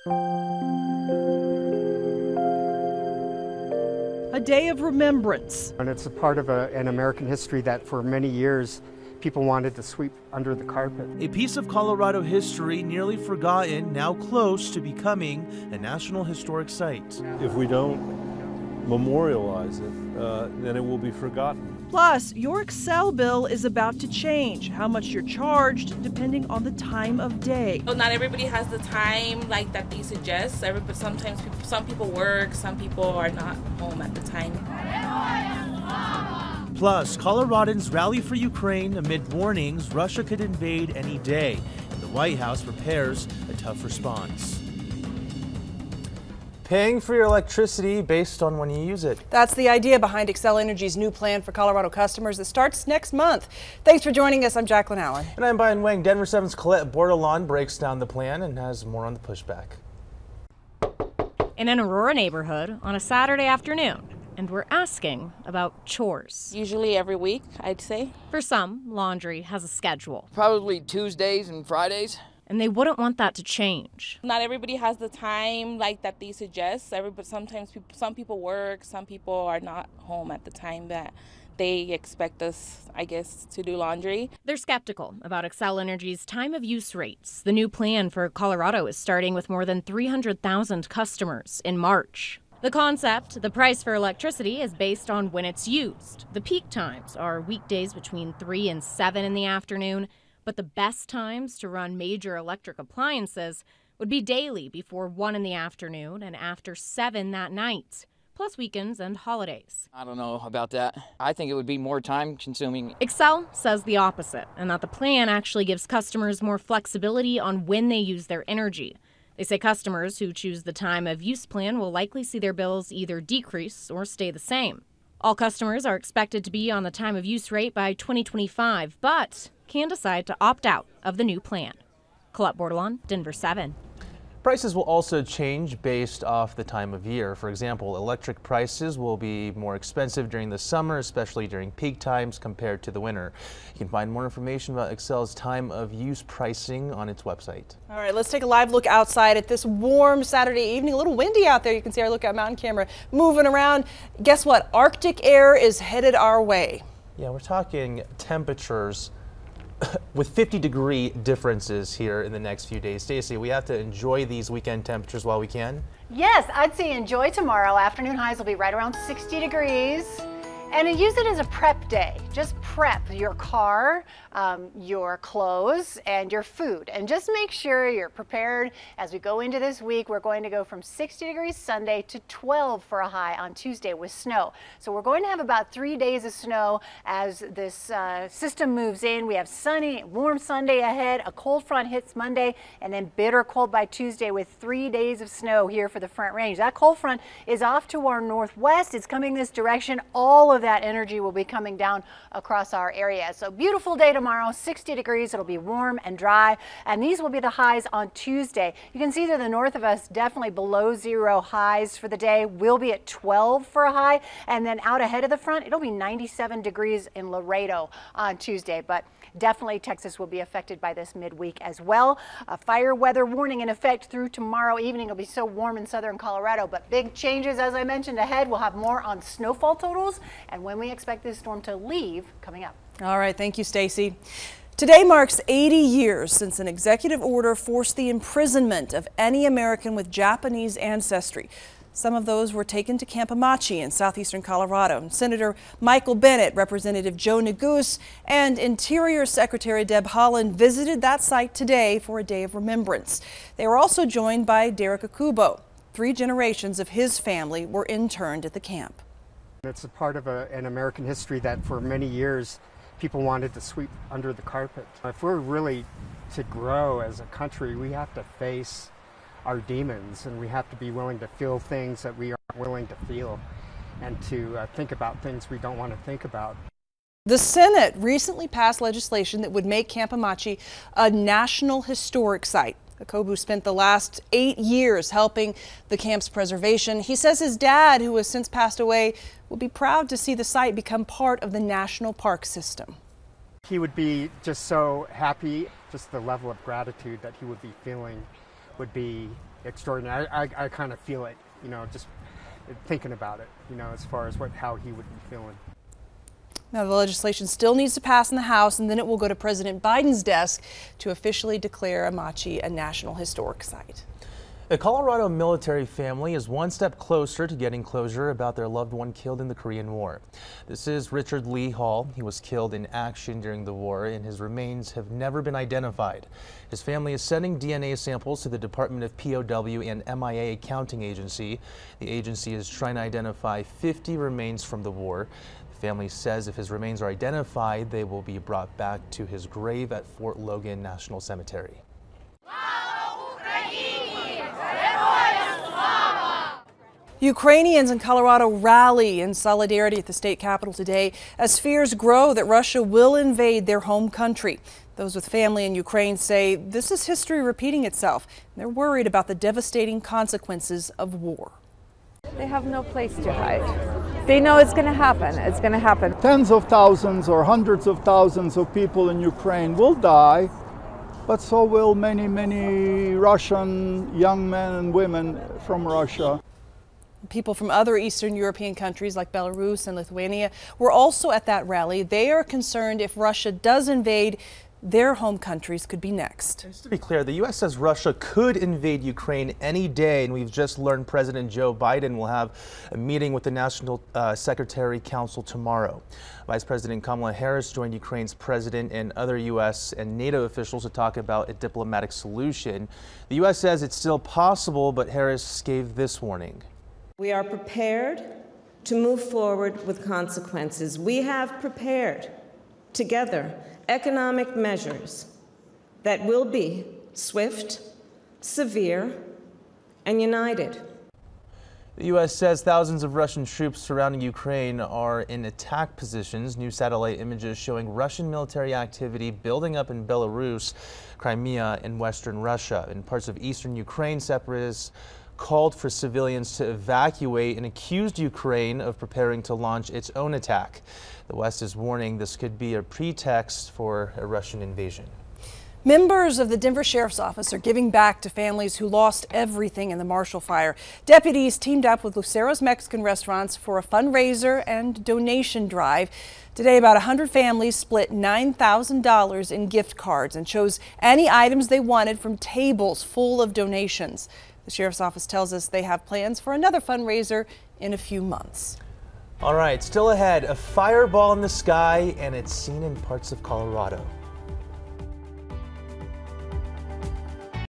A day of remembrance. And it's a part of an American history that for many years people wanted to sweep under the carpet. A piece of Colorado history nearly forgotten, now close to becoming a National Historic Site. If we don't memorialize it, then it will be forgotten. Plus, your Excel bill is about to change. How much you're charged depending on the time of day. Well, not everybody has the time like that they suggest. Sometimes some people work, some people are not home at the time. Plus, Coloradans rally for Ukraine amid warnings Russia could invade any day. And the White House prepares a tough response. Paying for your electricity based on when you use it. That's the idea behind Xcel Energy's new plan for Colorado customers that starts next month. Thanks for joining us. I'm Jacqueline Allen. And I'm Brian Wang. Denver 7's Colette Bordelon breaks down the plan and has more on the pushback. In an Aurora neighborhood on a Saturday afternoon, and we're asking about chores. Usually every week, I'd say. For some, laundry has a schedule. Probably Tuesdays and Fridays. And they wouldn't want that to change. Not everybody has the time like that they suggest. Sometimes some people work, some people are not home at the time that they expect us, I guess, to do laundry. They're skeptical about Xcel Energy's time of use rates. The new plan for Colorado is starting with more than 300,000 customers in March. The concept, the price for electricity, is based on when it's used. The peak times are weekdays between 3 and 7 in the afternoon. But the best times to run major electric appliances would be daily before 1 in the afternoon and after 7 that night, plus weekends and holidays. I don't know about that. I think it would be more time consuming. Xcel says the opposite, and that the plan actually gives customers more flexibility on when they use their energy. They say customers who choose the time of use plan will likely see their bills either decrease or stay the same. All customers are expected to be on the time of use rate by 2025, but can decide to opt out of the new plan. Colette Bordelon, Denver 7. Prices will also change based off the time of year. For example, electric prices will be more expensive during the summer, especially during peak times compared to the winter. You can find more information about Xcel's time of use pricing on its website. All right, let's take a live look outside at this warm Saturday evening. A little windy out there. You can see our Lookout Mountain camera moving around. Guess what? Arctic air is headed our way. Yeah, we're talking temperatures with 50-degree differences here in the next few days. Stacey, we have to enjoy these weekend temperatures while we can. Yes, I'd say enjoy tomorrow. Afternoon highs will be right around 60 degrees. And use it as a prep day. Just prep your car, your clothes, and your food. And just make sure you're prepared. As we go into this week, we're going to go from 60 degrees Sunday to 12 for a high on Tuesday with snow. So we're going to have about 3 days of snow as this system moves in. We have sunny, warm Sunday ahead. A cold front hits Monday, and then bitter cold by Tuesday with 3 days of snow here for the Front Range. That cold front is off to our northwest. It's coming this direction. All of that energy will be coming down across our area. So beautiful day tomorrow, 60 degrees. It'll be warm and dry, and these will be the highs on Tuesday. You can see to the north of us, definitely below zero highs for the day. We'll be at 12 for a high, and then out ahead of the front, it'll be 97 degrees in Laredo on Tuesday. But definitely Texas will be affected by this midweek as well. A fire weather warning in effect through tomorrow evening. It'll be so warm in southern Colorado, but big changes, as I mentioned, ahead. We'll have more on snowfall totals and when we expect this storm to leave coming up. All right, thank you, Stacey. Today marks 80 years since an executive order forced the imprisonment of any American with Japanese ancestry. Some of those were taken to Camp Amachi in southeastern Colorado. Senator Michael Bennett, Representative Joe Neguse, and Interior Secretary Deb Haaland visited that site today for a day of remembrance. They were also joined by Derek Akubo. 3 generations of his family were interned at the camp. It's a part of an American history that for many years people wanted to sweep under the carpet. If we're really to grow as a country, we have to face our demons, and we have to be willing to feel things that we aren't willing to feel, and to think about things we don't want to think about. The Senate recently passed legislation that would make Camp Amachi a National Historic Site. Akobu spent the last 8 years helping the camp's preservation. He says his dad, who has since passed away, will be proud to see the site become part of the national park system. He would be just so happy, just the level of gratitude that he would be feeling would be extraordinary. I kind of feel it, you know, just thinking about it, you know, as far as how he would be feeling. Now, the legislation still needs to pass in the House, and then it will go to President Biden's desk to officially declare Amachi a National Historic Site. A Colorado military family is one step closer to getting closure about their loved one killed in the Korean War. This is Richard Lee Hall. He was killed in action during the war, and his remains have never been identified. His family is sending DNA samples to the Department of POW and MIA Accounting Agency. The agency is trying to identify 50 remains from the war. The family says if his remains are identified, they will be brought back to his grave at Fort Logan National Cemetery. Ukrainians in Colorado rally in solidarity at the state capitol today as fears grow that Russia will invade their home country. Those with family in Ukraine say this is history repeating itself. They're worried about the devastating consequences of war. They have no place to hide. They know it's going to happen. It's going to happen. Tens of thousands or hundreds of thousands of people in Ukraine will die, but so will many, many Russian young men and women from Russia. People from other Eastern European countries like Belarus and Lithuania were also at that rally. They are concerned if Russia does invade, their home countries could be next. Just to be clear, the U.S. says Russia could invade Ukraine any day, and we've just learned President Joe Biden will have a meeting with the National Security Council tomorrow. Vice President Kamala Harris joined Ukraine's president and other U.S. and NATO officials to talk about a diplomatic solution. The U.S. says it's still possible, but Harris gave this warning. We are prepared to move forward with consequences. We have prepared together economic measures that will be swift, severe, and united. The U.S. says thousands of Russian troops surrounding Ukraine are in attack positions. New satellite images showing Russian military activity building up in Belarus, Crimea, and western Russia. In parts of eastern Ukraine, separatists called for civilians to evacuate and accused Ukraine of preparing to launch its own attack. The West is warning this could be a pretext for a Russian invasion. Members of the Denver Sheriff's Office are giving back to families who lost everything in the Marshall Fire. Deputies teamed up with Lucero's Mexican Restaurants for a fundraiser and donation drive. Today, about 100 families split $9,000 in gift cards and chose any items they wanted from tables full of donations. The Sheriff's Office tells us they have plans for another fundraiser in a few months. All right, still ahead, a fireball in the sky, and it's seen in parts of Colorado.